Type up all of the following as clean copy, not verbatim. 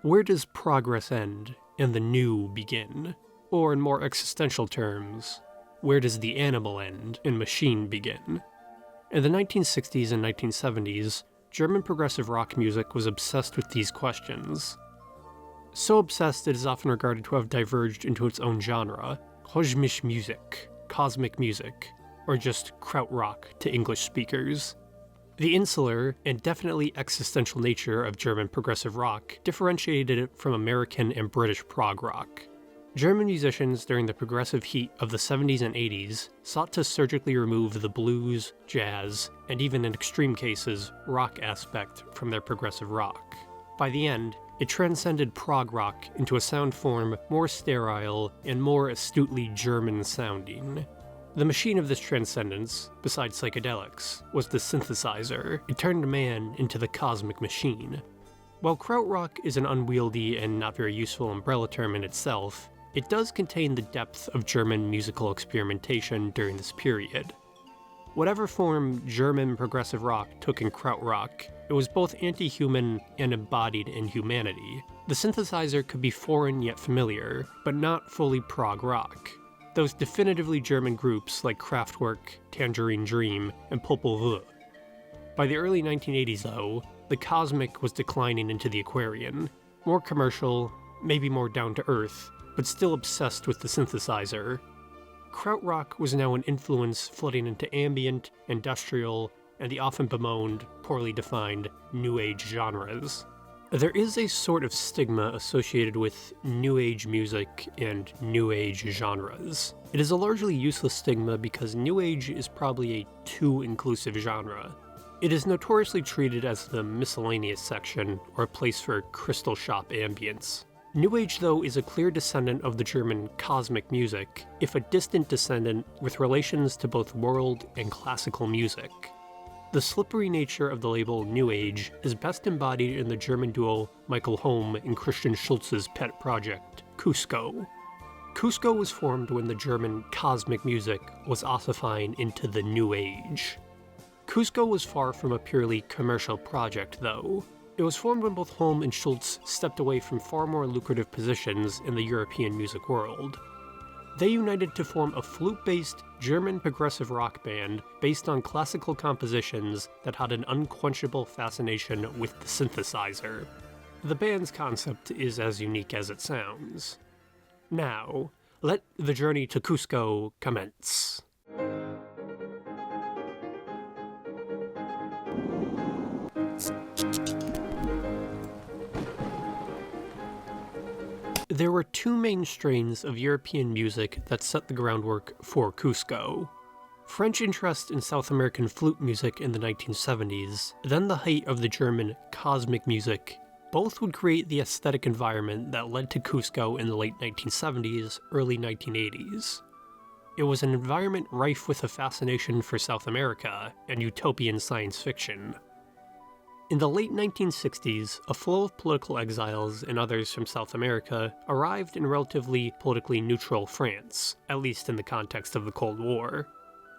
Where does progress end and the new begin? Or in more existential terms, where does the animal end and machine begin? In the 1960s and 1970s, German progressive rock music was obsessed with these questions. So obsessed it is often regarded to have diverged into its own genre, Kosmische Musik, cosmic music, or just Krautrock to English speakers. The insular and definitely existential nature of German progressive rock differentiated it from American and British prog rock. German musicians during the progressive heat of the 70s and 80s sought to surgically remove the blues, jazz, and even in extreme cases, rock aspect from their progressive rock. By the end, it transcended prog rock into a sound form more sterile and more astutely German sounding. The machine of this transcendence, besides psychedelics, was the synthesizer. It turned man into the cosmic machine. While Krautrock is an unwieldy and not very useful umbrella term in itself, it does contain the depth of German musical experimentation during this period. Whatever form German progressive rock took in Krautrock, it was both anti-human and embodied in humanity. The synthesizer could be foreign yet familiar, but not fully prog rock. Those definitively German groups like Kraftwerk, Tangerine Dream, and Popol Vuh. By the early 1980s though, the cosmic was declining into the Aquarian. More commercial, maybe more down-to-earth, but still obsessed with the synthesizer. Krautrock was now an influence flooding into ambient, industrial, and the often bemoaned, poorly defined, New Age genres. There is a sort of stigma associated with New Age music and New Age genres. It is a largely useless stigma because New Age is probably a too inclusive genre. It is notoriously treated as the miscellaneous section or a place for crystal shop ambience. New Age, though, is a clear descendant of the German cosmic music, if a distant descendant with relations to both world and classical music. The slippery nature of the label New Age is best embodied in the German duo Michael Holm and Kristian Schultze's pet project, Cusco. Cusco was formed when the German cosmic music was ossifying into the New Age. Cusco was far from a purely commercial project, though. It was formed when both Holm and Schultze stepped away from far more lucrative positions in the European music world. They united to form a flute-based German progressive rock band based on classical compositions that had an unquenchable fascination with the synthesizer. The band's concept is as unique as it sounds. Now, let the journey to Cusco commence. There were two main strains of European music that set the groundwork for Cusco. French interest in South American flute music in the 1970s, then the height of the German cosmic music, both would create the aesthetic environment that led to Cusco in the late 1970s, early 1980s. It was an environment rife with a fascination for South America and utopian science fiction. In the late 1960s, a flow of political exiles and others from South America arrived in relatively politically neutral France, at least in the context of the Cold War.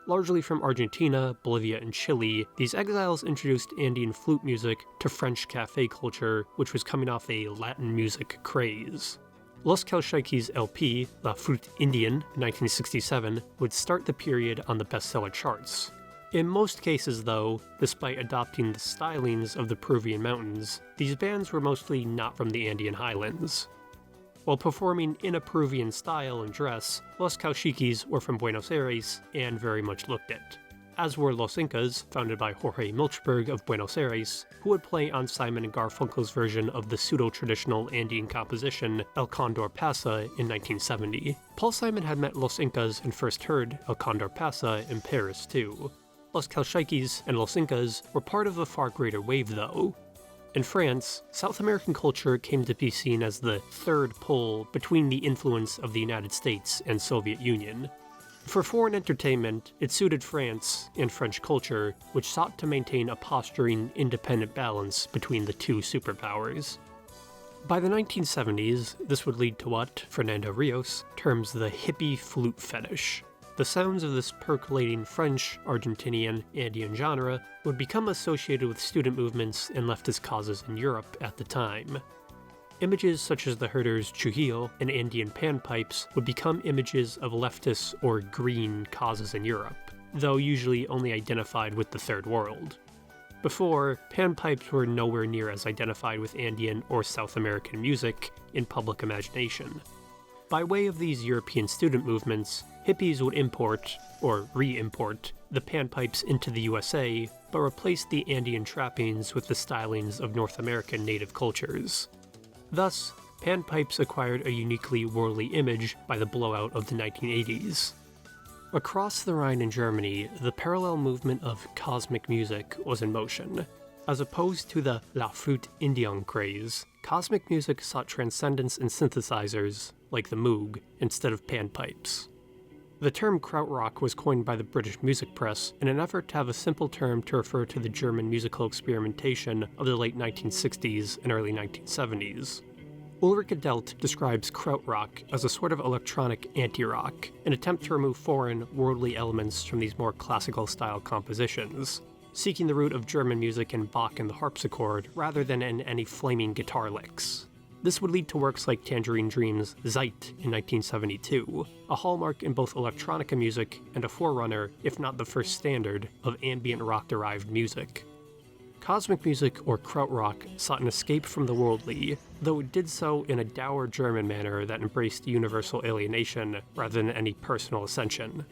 Largely from Argentina, Bolivia, and Chile, these exiles introduced Andean flute music to French café culture, which was coming off a Latin music craze. Los Calchaquis' LP, La Flute Indienne, in 1967, would start the period on the bestseller charts. In most cases, though, despite adopting the stylings of the Peruvian mountains, these bands were mostly not from the Andean highlands. While performing in a Peruvian style and dress, Los Calchaquis were from Buenos Aires and very much looked it. As were Los Incas, founded by Jorge Milchberg of Buenos Aires, who would play on Simon and Garfunkel's version of the pseudo-traditional Andean composition El Condor Pasa in 1970. Paul Simon had met Los Incas and first heard El Condor Pasa in Paris, too. Los Calchaquis and Los Incas were part of a far greater wave, though. In France, South American culture came to be seen as the third pole between the influence of the United States and Soviet Union. For foreign entertainment, it suited France and French culture, which sought to maintain a posturing, independent balance between the two superpowers. By the 1970s, this would lead to what Fernando Rios terms the hippie flute fetish. The sounds of this percolating French, Argentinian, Andean genre would become associated with student movements and leftist causes in Europe at the time. Images such as the herders' chujillo and Andean panpipes would become images of leftist or green causes in Europe, though usually only identified with the Third World. Before, panpipes were nowhere near as identified with Andean or South American music in public imagination. By way of these European student movements, hippies would import, or re-import, the panpipes into the USA, but replace the Andean trappings with the stylings of North American native cultures. Thus, panpipes acquired a uniquely worldly image by the blowout of the 1980s. Across the Rhine in Germany, the parallel movement of cosmic music was in motion. As opposed to the La Flute Indienne craze, cosmic music sought transcendence in synthesizers, like the Moog, instead of panpipes. The term Krautrock was coined by the British music press in an effort to have a simple term to refer to the German musical experimentation of the late 1960s and early 1970s. Ulrike Delt describes Krautrock as a sort of electronic anti-rock, an attempt to remove foreign, worldly elements from these more classical-style compositions, seeking the root of German music in Bach and the harpsichord rather than in any flaming guitar licks. This would lead to works like Tangerine Dream's Zeit in 1972, a hallmark in both electronica music and a forerunner, if not the first standard, of ambient rock-derived music. Cosmic music, or Krautrock, sought an escape from the worldly, though it did so in a dour German manner that embraced universal alienation rather than any personal ascension.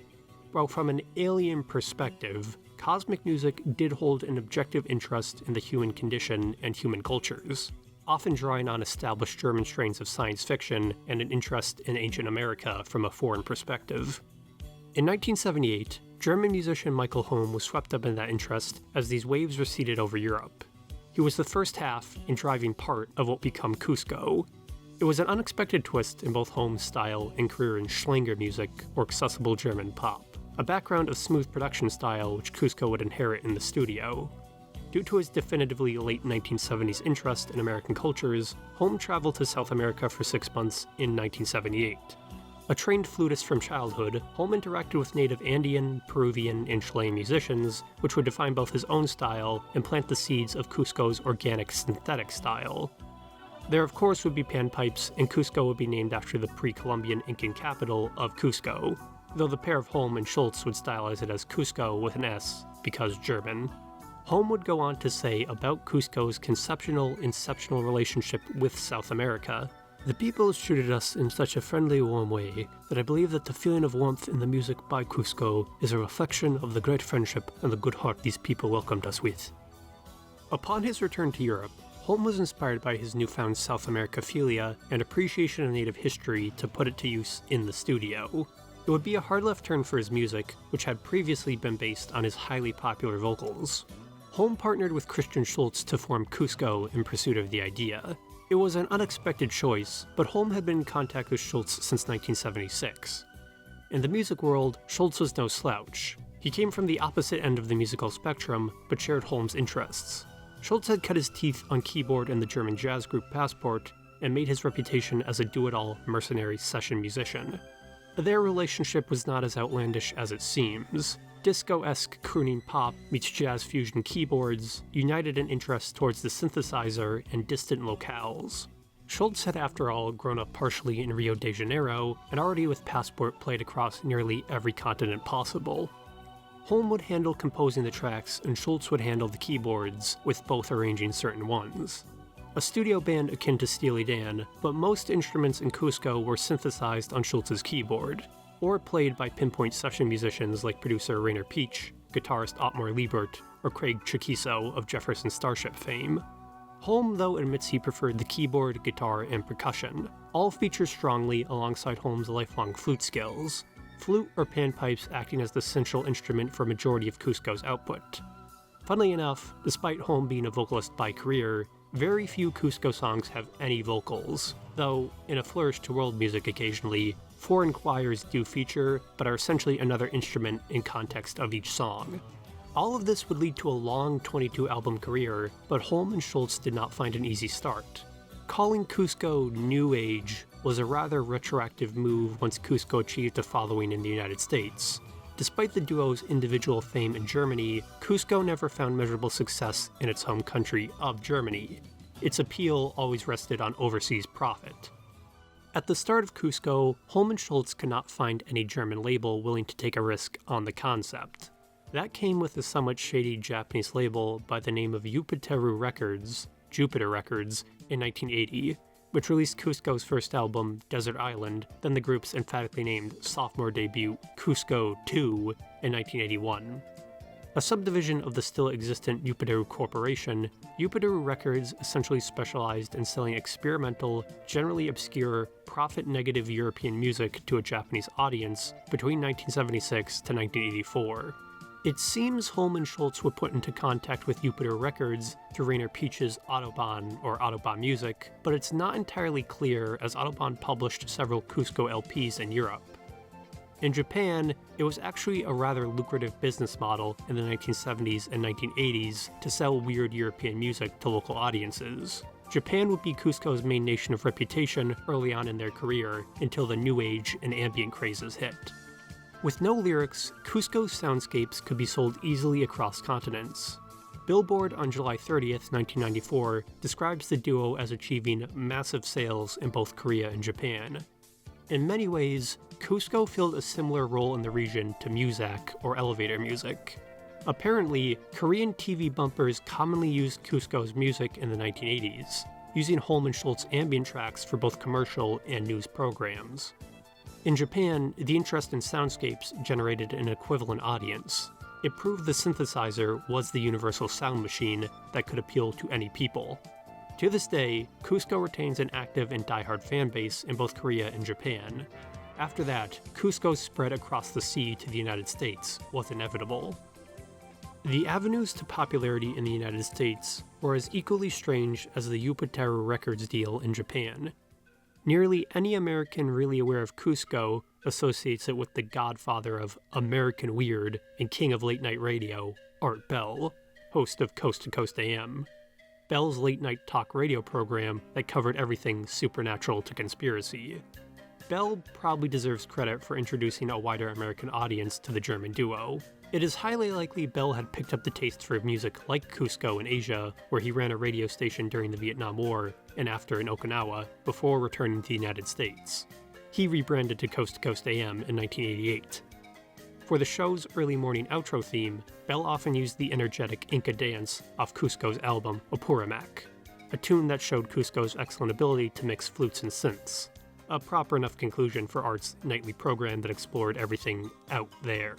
While from an alien perspective, cosmic music did hold an objective interest in the human condition and human cultures, often drawing on established German strains of science fiction and an interest in ancient America from a foreign perspective. In 1978, German musician Michael Holm was swept up in that interest as these waves receded over Europe. He was the first half and driving part of what would become Cusco. It was an unexpected twist in both Holm's style and career in Schlager music, or accessible German pop, a background of smooth production style which Cusco would inherit in the studio. Due to his definitively late 1970s interest in American cultures, Holm traveled to South America for 6 months in 1978. A trained flutist from childhood, Holm interacted with native Andean, Peruvian, and Chilean musicians, which would define both his own style and plant the seeds of Cusco's organic synthetic style. There of course would be panpipes, and Cusco would be named after the pre-Columbian Incan capital of Cusco, though the pair of Holm and Schultze would stylize it as Cusco with an S, because German. Holm would go on to say about Cusco's conceptual-inceptional relationship with South America, "The people treated us in such a friendly, warm way that I believe that the feeling of warmth in the music by Cusco is a reflection of the great friendship and the good heart these people welcomed us with." Upon his return to Europe, Holm was inspired by his newfound South Americaphilia and appreciation of native history to put it to use in the studio. It would be a hard left turn for his music, which had previously been based on his highly popular vocals. Holm partnered with Kristian Schultze to form Cusco in pursuit of the idea. It was an unexpected choice, but Holm had been in contact with Schultze since 1976. In the music world, Schultze was no slouch. He came from the opposite end of the musical spectrum, but shared Holm's interests. Schultze had cut his teeth on keyboard in the German jazz group Passport, and made his reputation as a do-it-all mercenary session musician. Their relationship was not as outlandish as it seems. Disco-esque crooning pop meets jazz fusion keyboards, united in interest towards the synthesizer and distant locales. Schultze had, after all, grown up partially in Rio de Janeiro, and already with Passport played across nearly every continent possible. Holm would handle composing the tracks, and Schultze would handle the keyboards, with both arranging certain ones. A studio band akin to Steely Dan, but most instruments in Cusco were synthesized on Schultze's keyboard, or played by pinpoint session musicians like producer Rainer Peach, guitarist Otmar Liebert, or Craig Chaquico of Jefferson Starship fame. Holm, though, admits he preferred the keyboard, guitar, and percussion. All feature strongly alongside Holm's lifelong flute skills, flute or panpipes acting as the central instrument for a majority of Cusco's output. Funnily enough, despite Holm being a vocalist by career, very few Cusco songs have any vocals, though, in a flourish to world music occasionally, foreign choirs do feature, but are essentially another instrument in context of each song. All of this would lead to a long 22-album career, but Holm and Schultze did not find an easy start. Calling Cusco New Age was a rather retroactive move once Cusco achieved a following in the United States. Despite the duo's individual fame in Germany, Cusco never found measurable success in its home country of Germany. its appeal always rested on overseas profit. At the start of Cusco, Holm and Schultze could not find any German label willing to take a risk on the concept. That came with a somewhat shady Japanese label by the name of Jupiter Records, in 1980, which released Cusco's first album, Desert Island, then the group's emphatically named sophomore debut, Cusco 2, in 1981. A subdivision of the still existent Jupiter Corporation, Jupiter Records essentially specialized in selling experimental, generally obscure, profit-negative European music to a Japanese audience between 1976 to 1984. It seems Holm and Schultze were put into contact with Jupiter Records through Rainer Peach's Autobahn or Autobahn Music, but it's not entirely clear as Autobahn published several Cusco LPs in Europe. In Japan, it was actually a rather lucrative business model in the 1970s and 1980s to sell weird European music to local audiences. Japan would be Cusco's main nation of reputation early on in their career until the New Age and ambient crazes hit. With no lyrics, Cusco's soundscapes could be sold easily across continents. Billboard on July 30th, 1994, describes the duo as achieving massive sales in both Korea and Japan. In many ways, Cusco filled a similar role in the region to Muzak or elevator music. Apparently, Korean TV bumpers commonly used Cusco's music in the 1980s, using Holm and Schultze ambient tracks for both commercial and news programs. In Japan, the interest in soundscapes generated an equivalent audience. It proved the synthesizer was the universal sound machine that could appeal to any people. To this day, Cusco retains an active and diehard fanbase in both Korea and Japan. After that, Cusco's spread across the sea to the United States was inevitable. The avenues to popularity in the United States were as equally strange as the Jupiter Records deal in Japan. Nearly any American really aware of Cusco associates it with the godfather of American Weird and king of late-night radio, Art Bell, host of Coast to Coast AM. Bell's late-night talk radio program that covered everything supernatural to conspiracy. Bell probably deserves credit for introducing a wider American audience to the German duo. It is highly likely Bell had picked up the taste for music like Cusco in Asia, where he ran a radio station during the Vietnam War, and after in Okinawa, before returning to the United States. He rebranded to Coast AM in 1988. For the show's early morning outro theme, Bell often used the energetic Inca dance off Cusco's album Apurimac, a tune that showed Cusco's excellent ability to mix flutes and synths, a proper enough conclusion for Art's nightly program that explored everything out there.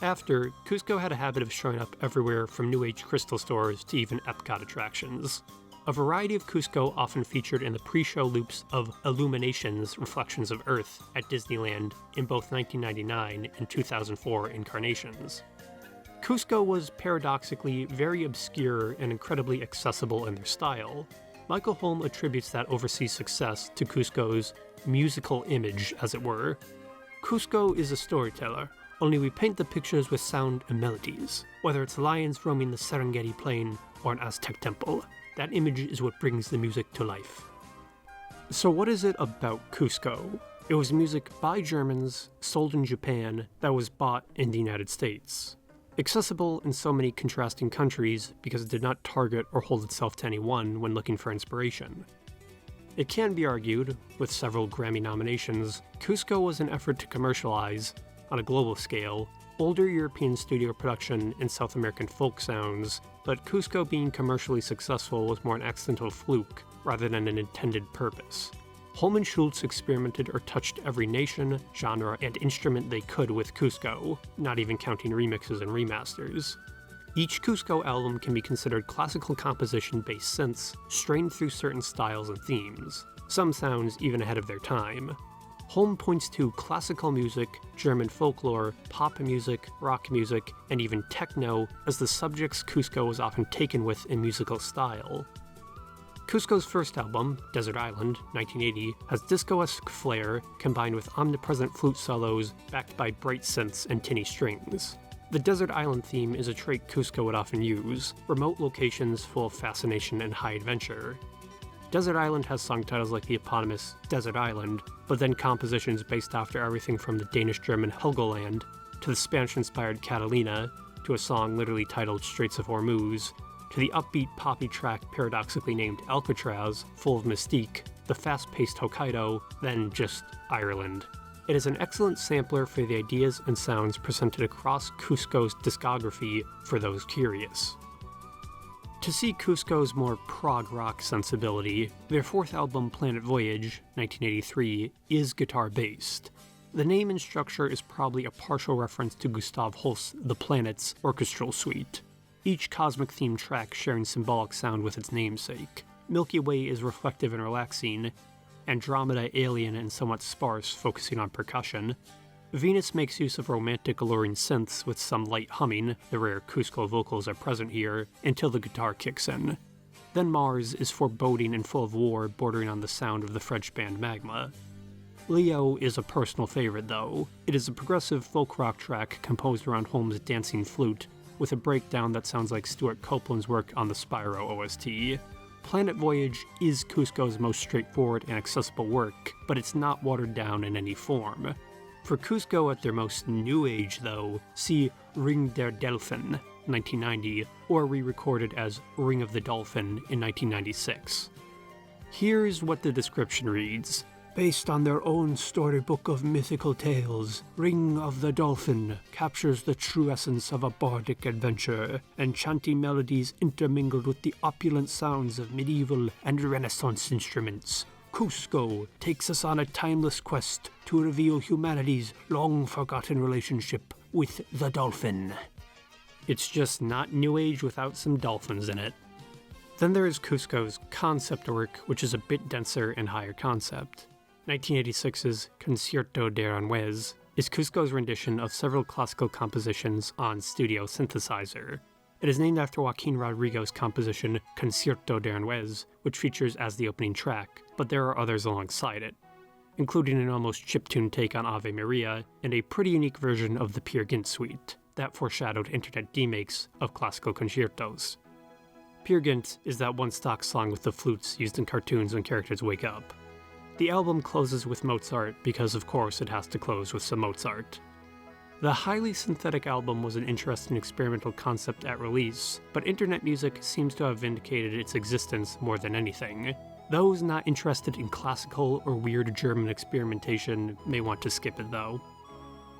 After, Cusco had a habit of showing up everywhere from New Age crystal stores to even Epcot attractions. A variety of Cusco often featured in the pre-show loops of Illuminations Reflections of Earth at Disneyland in both 1999 and 2004 incarnations. Cusco was paradoxically very obscure and incredibly accessible in their style. Michael Holm attributes that overseas success to Cusco's musical image, as it were. Cusco is a storyteller, only we paint the pictures with sound and melodies. Whether it's lions roaming the Serengeti plain or an Aztec temple, that image is what brings the music to life. So what is it about Cusco? It was music by Germans, sold in Japan, that was bought in the United States. Accessible in so many contrasting countries because it did not target or hold itself to anyone when looking for inspiration. It can be argued, with several Grammy nominations, Cusco was an effort to commercialize, on a global scale, older European studio production and South American folk sounds, but Cusco being commercially successful was more an accidental fluke rather than an intended purpose. Holm and Schultze experimented or touched every nation, genre, and instrument they could with Cusco, not even counting remixes and remasters. Each Cusco album can be considered classical composition-based synths, strained through certain styles and themes, some sounds even ahead of their time. Holm points to classical music, German folklore, pop music, rock music, and even techno as the subjects Cusco was often taken with in musical style. Cusco's first album, Desert Island, 1980, has disco-esque flair combined with omnipresent flute solos backed by bright synths and tinny strings. The Desert Island theme is a trait Cusco would often use, remote locations full of fascination and high adventure. Desert Island has song titles like the eponymous Desert Island, but then compositions based after everything from the Danish-German Helgoland to the Spanish-inspired Catalina, to a song literally titled Straits of Hormuz, to the upbeat poppy track paradoxically named Alcatraz, full of mystique, the fast-paced Hokkaido, then just Ireland. It is an excellent sampler for the ideas and sounds presented across Cusco's discography for those curious. To see Cusco's more prog rock sensibility, their fourth album, Planet Voyage, 1983, is guitar-based. The name and structure is probably a partial reference to Gustav Holst's The Planets orchestral suite, each cosmic-themed track sharing symbolic sound with its namesake. Milky Way is reflective and relaxing, Andromeda alien and somewhat sparse, focusing on percussion. Venus makes use of romantic alluring synths with some light humming, the rare Cusco vocals are present here, until the guitar kicks in. Then Mars is foreboding and full of war, bordering on the sound of the French band Magma. Leo is a personal favorite though. It is a progressive folk rock track composed around Holm's dancing flute, with a breakdown that sounds like Stuart Copeland's work on the Spyro OST. Planet Voyage is Cusco's most straightforward and accessible work, but it's not watered down in any form. For Cusco at their most new age though, see Ring der Delphin, 1990, or re-recorded as Ring of the Dolphin in 1996. Here's what the description reads. Based on their own storybook of mythical tales, Ring of the Dolphin captures the true essence of a bardic adventure, enchanting melodies intermingled with the opulent sounds of medieval and Renaissance instruments. Cusco takes us on a timeless quest to reveal humanity's long-forgotten relationship with the dolphin. It's just not New Age without some dolphins in it. Then there is Cusco's concept work, which is a bit denser and higher concept. 1986's Concierto de Aranjuez is Cusco's rendition of several classical compositions on studio synthesizer. It is named after Joaquin Rodrigo's composition Concierto de Aranjuez, which features as the opening track, but there are others alongside it, including an almost chiptune take on Ave Maria and a pretty unique version of the Peer Gynt suite that foreshadowed internet remakes of classical concertos. Peer Gynt is that one stock song with the flutes used in cartoons when characters wake up. The album closes with Mozart because, of course, it has to close with some Mozart. The highly synthetic album was an interesting experimental concept at release, but internet music seems to have vindicated its existence more than anything. Those not interested in classical or weird German experimentation may want to skip it though.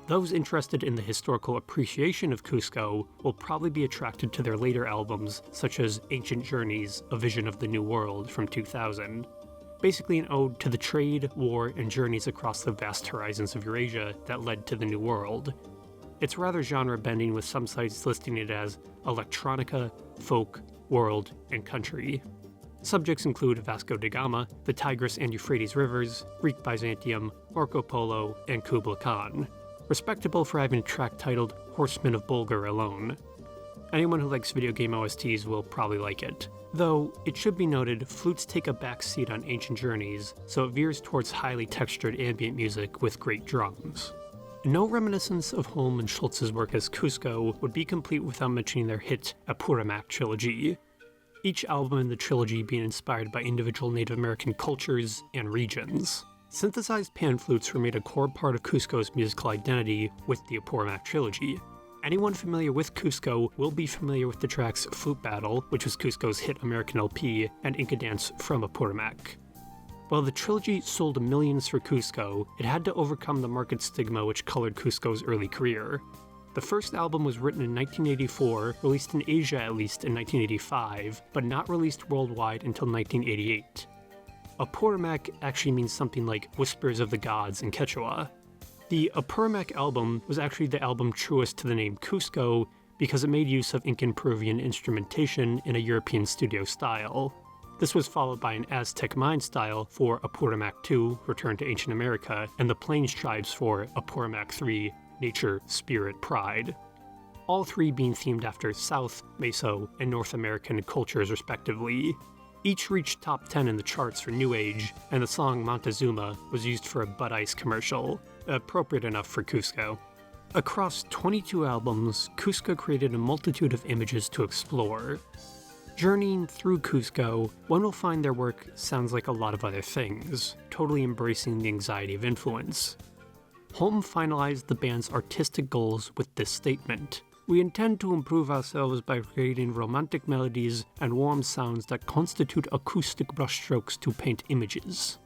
Those interested in the historical appreciation of Cusco will probably be attracted to their later albums, such as Ancient Journeys, A Vision of the New World from 2000. Basically an ode to the trade, war, and journeys across the vast horizons of Eurasia that led to the New World. It's rather genre-bending, with some sites listing it as electronica, folk, world, and country. Subjects include Vasco da Gama, the Tigris and Euphrates rivers, Greek Byzantium, Marco Polo, and Kubla Khan. Respectable for having a track titled Horsemen of Bulgar alone. Anyone who likes video game OSTs will probably like it. Though, it should be noted, flutes take a backseat on Ancient Journeys, so it veers towards highly textured ambient music with great drums. No reminiscence of Holm and Schultze's work as Cusco would be complete without mentioning their hit Apurimac trilogy, each album in the trilogy being inspired by individual Native American cultures and regions. Synthesized pan flutes remain a core part of Cusco's musical identity with the Apurimac trilogy. Anyone familiar with Cusco will be familiar with the tracks Flute Battle, which was Cusco's hit American LP, and Inca Dance from Apurimac. While the trilogy sold millions for Cusco, it had to overcome the market stigma which colored Cusco's early career. The first album was written in 1984, released in Asia at least in 1985, but not released worldwide until 1988. Apurimac actually means something like Whispers of the Gods in Quechua. The Apurimac album was actually the album truest to the name Cusco because it made use of Incan Peruvian instrumentation in a European studio style. This was followed by an Aztec Mind style for Apurimac II, Return to Ancient America, and the Plains Tribes for Apurimac III, Nature, Spirit, Pride. All three being themed after South, Meso, and North American cultures respectively. Each reached top 10 in the charts for New Age, and the song Montezuma was used for a Bud Ice commercial, appropriate enough for Cusco. Across 22 albums, Cusco created a multitude of images to explore. Journeying through Cusco, one will find their work sounds like a lot of other things, totally embracing the anxiety of influence. Holm finalized the band's artistic goals with this statement: We intend to improve ourselves by creating romantic melodies and warm sounds that constitute acoustic brushstrokes to paint images.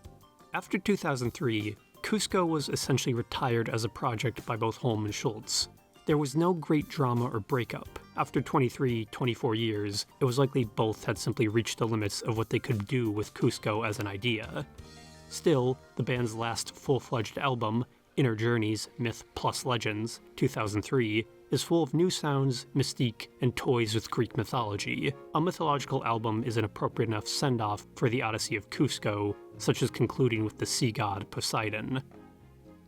After 2003, Cusco was essentially retired as a project by both Holm and Schultze. There was no great drama or breakup. After 24 years, it was likely both had simply reached the limits of what they could do with Cusco as an idea. Still, the band's last full-fledged album, Inner Journeys, Myth plus Legends, 2003, is full of new sounds, mystique, and toys with Greek mythology. A mythological album is an appropriate enough send-off for the Odyssey of Cusco, such as concluding with the sea god Poseidon.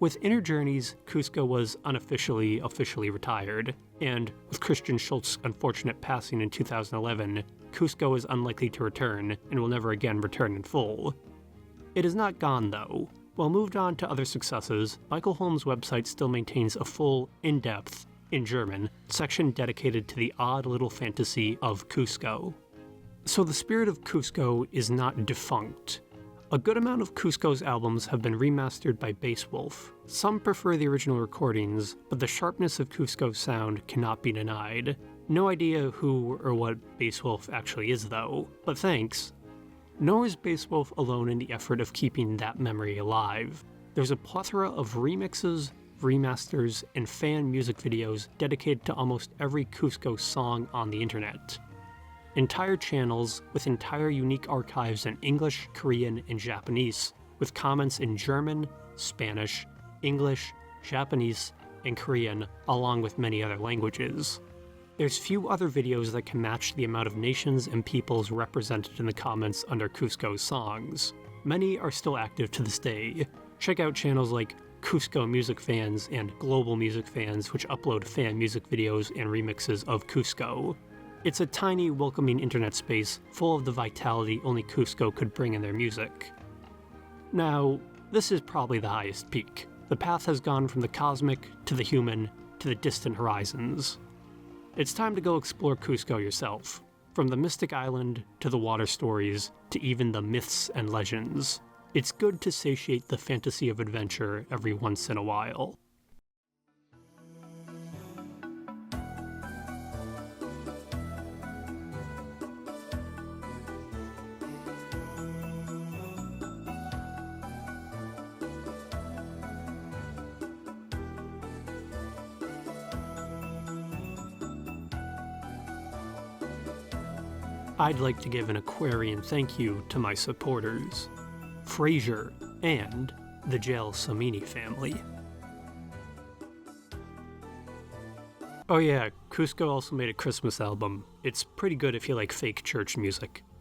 With Inner Journeys, Cusco was officially retired, and with Kristian Schultze's unfortunate passing in 2011, Cusco is unlikely to return and will never again return in full. It is not gone, though. While moved on to other successes, Michael Holm's website still maintains a full, in-depth, in German, section dedicated to the odd little fantasy of Cusco. So the spirit of Cusco is not defunct. A good amount of Cusco's albums have been remastered by Bass Wolf. Some prefer the original recordings, but the sharpness of Cusco's sound cannot be denied. No idea who or what Bass Wolf actually is, though, but thanks. Nor is Bass Wolf alone in the effort of keeping that memory alive. There's a plethora of remixes, remasters, and fan music videos dedicated to almost every Cusco song on the internet. Entire channels with entire unique archives in English, Korean, and Japanese, with comments in German, Spanish, English, Japanese, and Korean, along with many other languages. There's few other videos that can match the amount of nations and peoples represented in the comments under Cusco's songs. Many are still active to this day. Check out channels like Cusco Music Fans and Global Music Fans, which upload fan music videos and remixes of Cusco. It's a tiny, welcoming internet space full of the vitality only Cusco could bring in their music. Now, this is probably the highest peak. The path has gone from the cosmic to the human to the distant horizons. It's time to go explore Cusco yourself, from the mystic island to the water stories to even the myths and legends. It's good to satiate the fantasy of adventure every once in a while. I'd like to give an Aquarian thank you to my supporters, Frasier and the Gelsomini family. Oh yeah, Cusco also made a Christmas album. It's pretty good if you like fake church music.